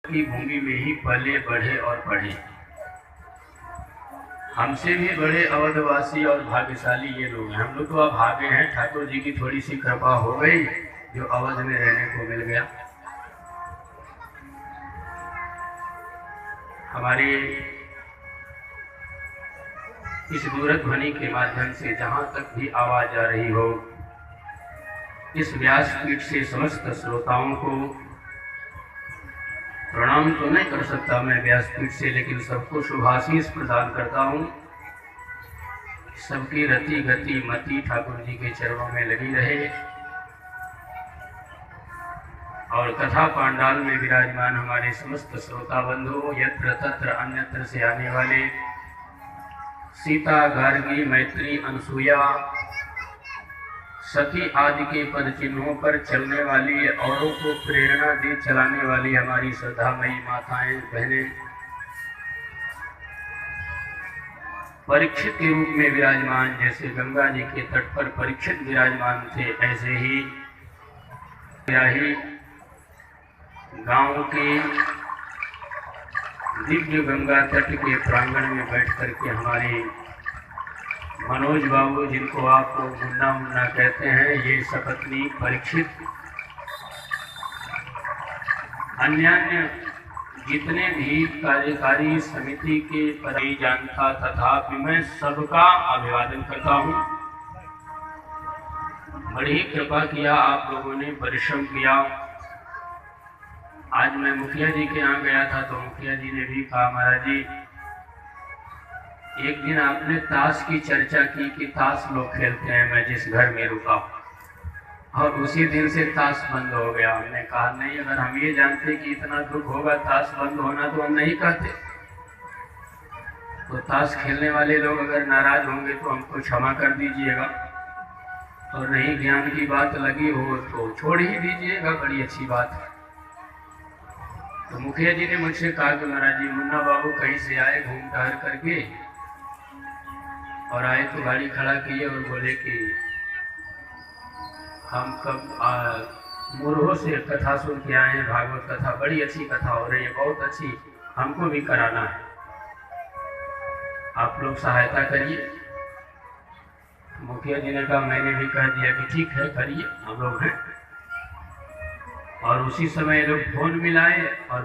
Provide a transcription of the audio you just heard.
की भूमि में ही पले बढ़े और पढ़े। हमसे भी बड़े अवधवासी और भाग्यशाली ये लोग हैं। हम लोग तो अब भागे हैं, ठाकुर जी की थोड़ी सी कृपा हो गई जो अवध में रहने को मिल गया। हमारे इस दूरध्वनि के माध्यम से जहां तक भी आवाज आ रही हो, इस व्यासपीठ से समस्त श्रोताओं को प्रणाम तो नहीं कर सकता मैं व्यासपीठ से, लेकिन सबको शुभाशीष प्रदान करता हूँ। सबकी रति गति मति ठाकुर जी के चरणों में लगी रहे और कथा पांडाल में विराजमान हमारे समस्त श्रोता बंधु, यत्र तत्र अन्यत्र से आने वाले, सीता गार्गी मैत्री अनसुया सती आदि के पद चिन्हों पर चलने वाली, औरों को प्रेरणा दे चलाने वाली हमारी श्रद्धामयी माताएं बहनें, परीक्षित के रूप में विराजमान, जैसे गंगा जी के तट पर परीक्षित विराजमान थे, ऐसे ही गांव के दिव्य गंगा तट के प्रांगण में बैठ करके हमारे मनोज बाबू, जिनको आप लोग मुन्ना मुन्ना कहते हैं, ये सपत्नी परीक्षित, अन्य जितने भी कार्यकारी समिति के पदाधिकारी जानता तथापि मैं सबका अभिवादन करता हूँ। बड़ी कृपा किया आप लोगों ने, परिश्रम किया। आज मैं मुखिया जी के यहाँ गया था तो मुखिया जी ने भी कहा, महाराज जी एक दिन आपने ताश की चर्चा की कि ताश लोग खेलते हैं मैं जिस घर में रुका, और उसी दिन से ताश बंद हो गया। हमने कहा नहीं, अगर हम ये जानते कि इतना दुख होगा ताश बंद होना तो हम नहीं कहते। तो ताश खेलने वाले लोग अगर नाराज होंगे तो हमको क्षमा कर दीजिएगा, और नहीं ज्ञान की बात लगी हो तो छोड़ ही दीजिएगा, बड़ी अच्छी बात है। तो मुखिया जी ने मुझसे कहा कि महाराज जी मुन्ना बाबू कहीं से आए घूम टहल करके, और आए तो गाड़ी खड़ा किए और बोले कि हम कब मुरहो से कथा सुन के आए हैं, भागवत कथा, बड़ी अच्छी कथा हो रही है, बहुत अच्छी, हमको भी कराना है, आप लोग सहायता करिए। मुखिया जी ने कहा, मैंने भी कह दिया कि ठीक है करिए, हम लोग हैं। और उसी समय लोग फोन मिलाए और